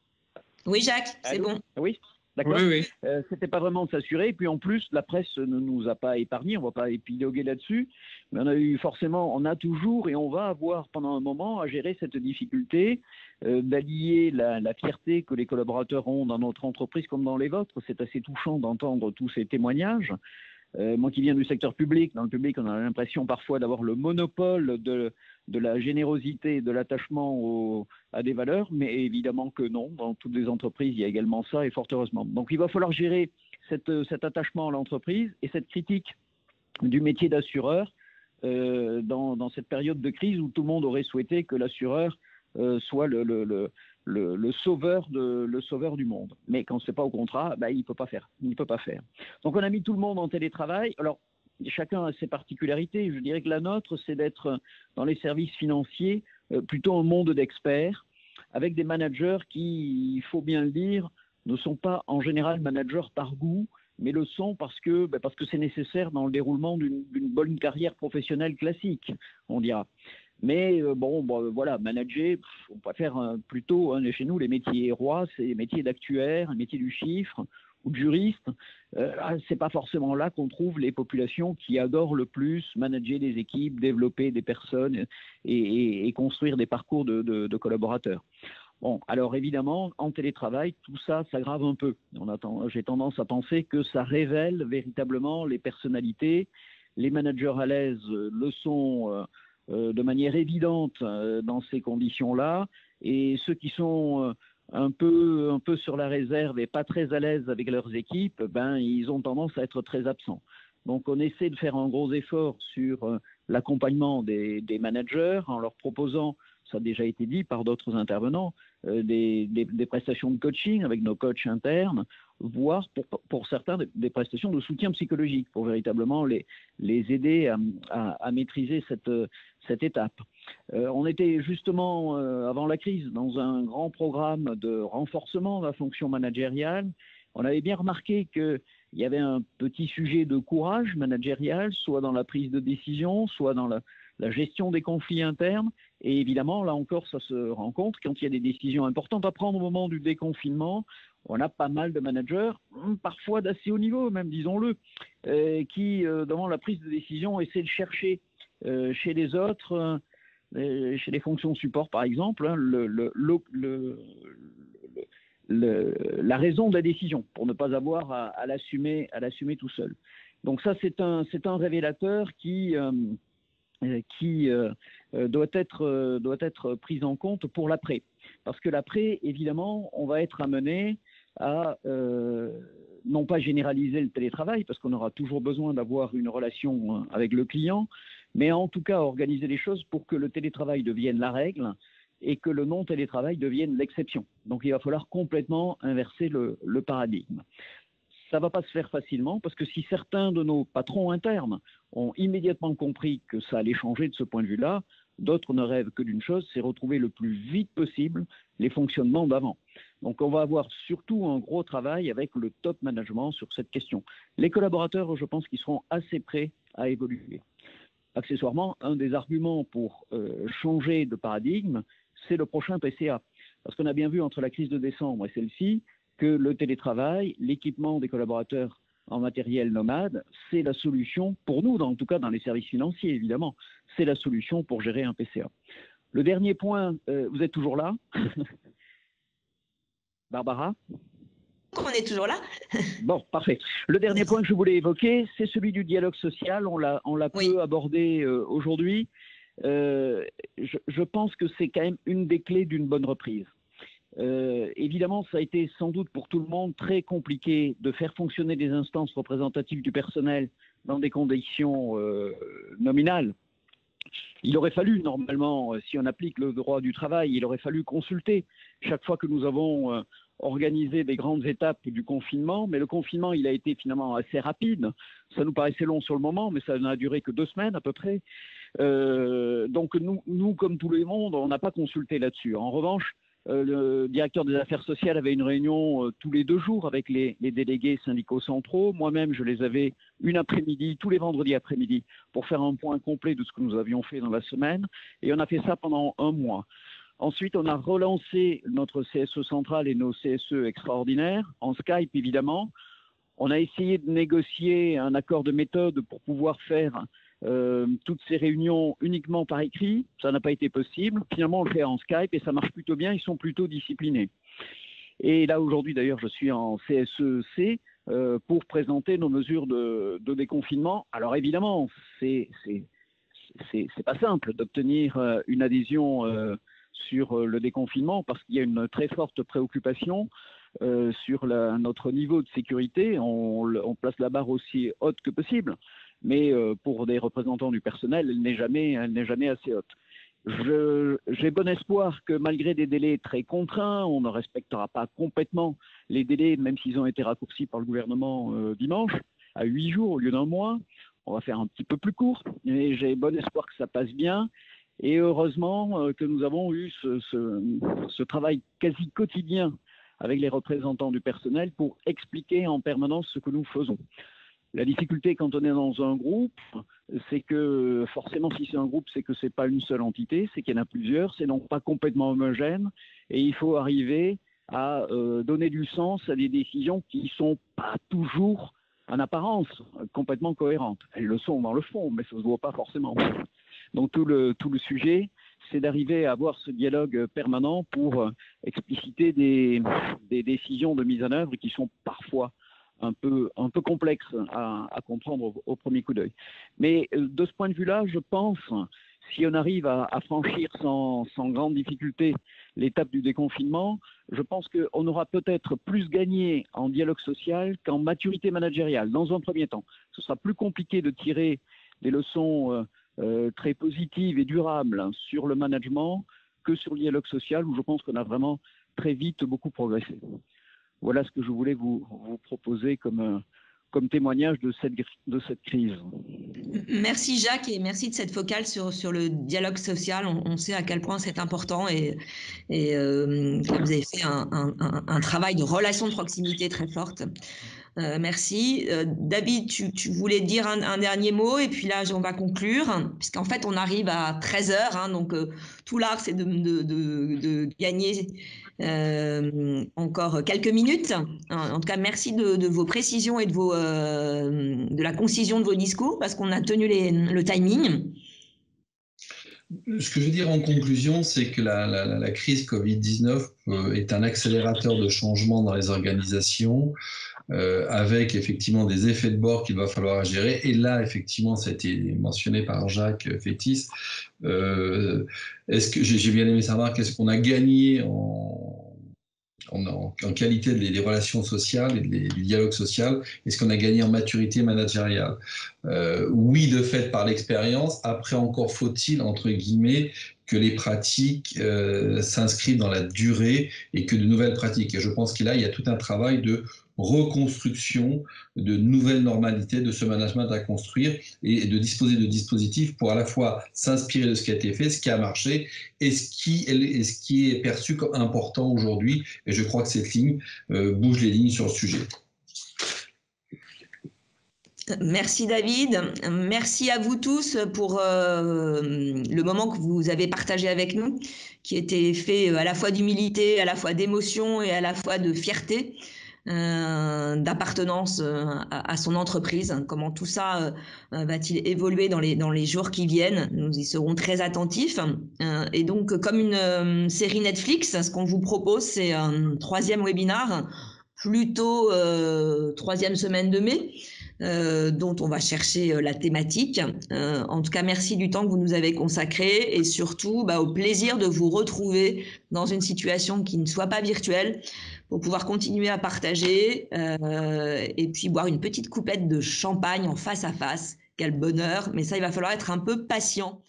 Oui, Jacques, c'est bon. Oui, d'accord. Oui. C'était pas vraiment de s'assurer. Et puis en plus, la presse ne nous a pas épargnés. On va pas épiloguer là-dessus. Mais on a toujours et on va avoir pendant un moment à gérer cette difficulté d'allier la fierté que les collaborateurs ont dans notre entreprise comme dans les vôtres. C'est assez touchant d'entendre tous ces témoignages. Moi qui viens du secteur public, dans le public, on a l'impression parfois d'avoir le monopole de la générosité et de l'attachement à des valeurs, mais évidemment que non. Dans toutes les entreprises, il y a également ça, et fort heureusement. Donc il va falloir gérer cet attachement à l'entreprise et cette critique du métier d'assureur dans cette période de crise où tout le monde aurait souhaité que l'assureur soit le sauveur du monde. Mais quand ce n'est pas au contrat, il ne peut pas faire. Donc on a mis tout le monde en télétravail. Alors chacun a ses particularités. Je dirais que la nôtre, c'est d'être dans les services financiers plutôt un monde d'experts avec des managers qui, il faut bien le dire, ne sont pas en général managers par goût, mais le sont parce que c'est nécessaire dans le déroulement d'une bonne carrière professionnelle classique, on dira. Mais voilà, manager, on préfère plutôt, chez nous, les métiers rois, c'est les métiers d'actuaire, les métiers du chiffre ou de juriste. C'est pas forcément là qu'on trouve les populations qui adorent le plus manager des équipes, développer des personnes et construire des parcours de collaborateurs. Bon, alors évidemment, en télétravail, tout ça s'aggrave un peu. J'ai tendance à penser que ça révèle véritablement les personnalités. Les managers à l'aise le sont de manière évidente dans ces conditions-là, et ceux qui sont un peu sur la réserve et pas très à l'aise avec leurs équipes, ils ont tendance à être très absents. Donc on essaie de faire un gros effort sur l'accompagnement des managers en leur proposant, ça a déjà été dit par d'autres intervenants, des prestations de coaching avec nos coachs internes, voire pour certains des prestations de soutien psychologique pour véritablement les aider à maîtriser cette étape. On était justement, avant la crise, dans un grand programme de renforcement de la fonction managériale. On avait bien remarqué qu'il y avait un petit sujet de courage managérial, soit dans la prise de décision, soit dans la gestion des conflits internes. Et évidemment, là encore, ça se rencontre quand il y a des décisions importantes à prendre au moment du déconfinement. On a pas mal de managers, parfois d'assez haut niveau même, disons-le, qui, devant la prise de décision, essaient de chercher chez les autres, chez les fonctions support par exemple, la raison de la décision, pour ne pas avoir à l'assumer tout seul. Donc ça, c'est un révélateur qui doit être pris en compte pour l'après. Parce que l'après, évidemment, on va être amené à non pas généraliser le télétravail, parce qu'on aura toujours besoin d'avoir une relation avec le client, mais en tout cas organiser les choses pour que le télétravail devienne la règle et que le non-télétravail devienne l'exception. Donc il va falloir complètement inverser le paradigme. Ça ne va pas se faire facilement parce que si certains de nos patrons internes ont immédiatement compris que ça allait changer de ce point de vue-là, d'autres ne rêvent que d'une chose, c'est retrouver le plus vite possible les fonctionnements d'avant. Donc on va avoir surtout un gros travail avec le top management sur cette question. Les collaborateurs, je pense qu'ils seront assez prêts à évoluer. Accessoirement, un des arguments pour changer de paradigme, c'est le prochain PCA. Parce qu'on a bien vu entre la crise de décembre et celle-ci que le télétravail, l'équipement des collaborateurs en matériel nomade, c'est la solution pour nous, en tout cas dans les services financiers évidemment, c'est la solution pour gérer un PCA. Le dernier point, vous êtes toujours là? Barbara? On est toujours là. Bon, parfait. Le dernier point que je voulais évoquer, c'est celui du dialogue social. On l'a peu abordé aujourd'hui. Je pense que c'est quand même une des clés d'une bonne reprise. Évidemment, ça a été sans doute pour tout le monde très compliqué de faire fonctionner des instances représentatives du personnel dans des conditions nominales. Il aurait fallu, normalement, si on applique le droit du travail, il aurait fallu consulter chaque fois que nous avons organiser des grandes étapes du confinement, mais le confinement, il a été finalement assez rapide. Ça nous paraissait long sur le moment, mais ça n'a duré que 2 semaines à peu près. Donc nous, comme tout le monde, on n'a pas consulté là-dessus. En revanche, le directeur des affaires sociales avait une réunion tous les 2 jours avec les délégués syndicaux centraux. Moi-même, je les avais une après-midi, tous les vendredis après-midi, pour faire un point complet de ce que nous avions fait dans la semaine. Et on a fait ça pendant 1 mois. Ensuite, on a relancé notre CSE central et nos CSE extraordinaires, en Skype évidemment. On a essayé de négocier un accord de méthode pour pouvoir faire toutes ces réunions uniquement par écrit. Ça n'a pas été possible. Finalement, on le fait en Skype et ça marche plutôt bien. Ils sont plutôt disciplinés. Et là, aujourd'hui, d'ailleurs, je suis en CSEC pour présenter nos mesures de déconfinement. Alors, évidemment, c'est pas simple d'obtenir une adhésion sur le déconfinement parce qu'il y a une très forte préoccupation sur notre niveau de sécurité. On place la barre aussi haute que possible. Mais pour des représentants du personnel, elle n'est jamais assez haute. J'ai bon espoir que malgré des délais très contraints, on ne respectera pas complètement les délais, même s'ils ont été raccourcis par le gouvernement dimanche, à 8 jours au lieu d'1 mois. On va faire un petit peu plus court, mais j'ai bon espoir que ça passe bien. Et heureusement que nous avons eu ce travail quasi quotidien avec les représentants du personnel pour expliquer en permanence ce que nous faisons. La difficulté quand on est dans un groupe, c'est que forcément si c'est un groupe, c'est que c'est pas une seule entité, c'est qu'il y en a plusieurs, c'est donc pas complètement homogène et il faut arriver à donner du sens à des décisions qui sont pas toujours en apparence complètement cohérentes. Elles le sont dans le fond, mais ça se voit pas forcément. Donc tout le sujet, c'est d'arriver à avoir ce dialogue permanent pour expliciter des décisions de mise en œuvre qui sont parfois un peu complexe à comprendre au premier coup d'œil. Mais de ce point de vue-là, je pense, si on arrive à franchir sans grande difficulté l'étape du déconfinement, je pense qu'on aura peut-être plus gagné en dialogue social qu'en maturité managériale, dans un premier temps. Ce sera plus compliqué de tirer des leçons très positives et durables sur le management que sur le dialogue social, où je pense qu'on a vraiment très vite beaucoup progressé. Voilà ce que je voulais vous proposer comme témoignage de cette crise. Merci Jacques et merci de cette focale sur le dialogue social. On sait à quel point c'est important et vous avez fait un travail de relation de proximité très forte. Merci. David, tu voulais dire un dernier mot et puis là on va conclure puisqu'en fait on arrive à 13h, donc tout l'art c'est de gagner encore quelques minutes. En tout cas, merci de vos précisions et de la concision de vos discours parce qu'on a tenu le timing. Ce que je veux dire en conclusion, c'est que la crise Covid-19 est un accélérateur de changement dans les organisations, avec effectivement des effets de bord qu'il va falloir gérer. Et là, effectivement, ça a été mentionné par Jacques Fétis. Est-ce que j'ai bien aimé sa remarque, est-ce qu'on a gagné en qualité des relations sociales et du dialogue social? Est-ce qu'on a gagné en maturité managériale? Oui, de fait, par l'expérience. Après, encore faut-il, entre guillemets, que les pratiques s'inscrivent dans la durée et que de nouvelles pratiques. Et je pense qu'il y a tout un travail de reconstruction de nouvelles normalités de ce management à construire et de disposer de dispositifs pour à la fois s'inspirer de ce qui a été fait, ce qui a marché et ce qui est perçu comme important aujourd'hui. Et je crois que cette ligne bouge les lignes sur le sujet. Merci David, merci à vous tous pour le moment que vous avez partagé avec nous, qui était fait à la fois d'humilité, à la fois d'émotion et à la fois de fierté, d'appartenance à son entreprise. Comment tout ça va-t-il évoluer dans les jours qui viennent? Nous y serons très attentifs. Et donc, comme une série Netflix, ce qu'on vous propose, c'est un 3e webinaire, plutôt 3e semaine de mai, dont on va chercher la thématique. En tout cas, merci du temps que vous nous avez consacré et surtout au plaisir de vous retrouver dans une situation qui ne soit pas virtuelle pour pouvoir continuer à partager et puis boire une petite coupette de champagne en face à face. Quel bonheur, mais ça, il va falloir être un peu patient.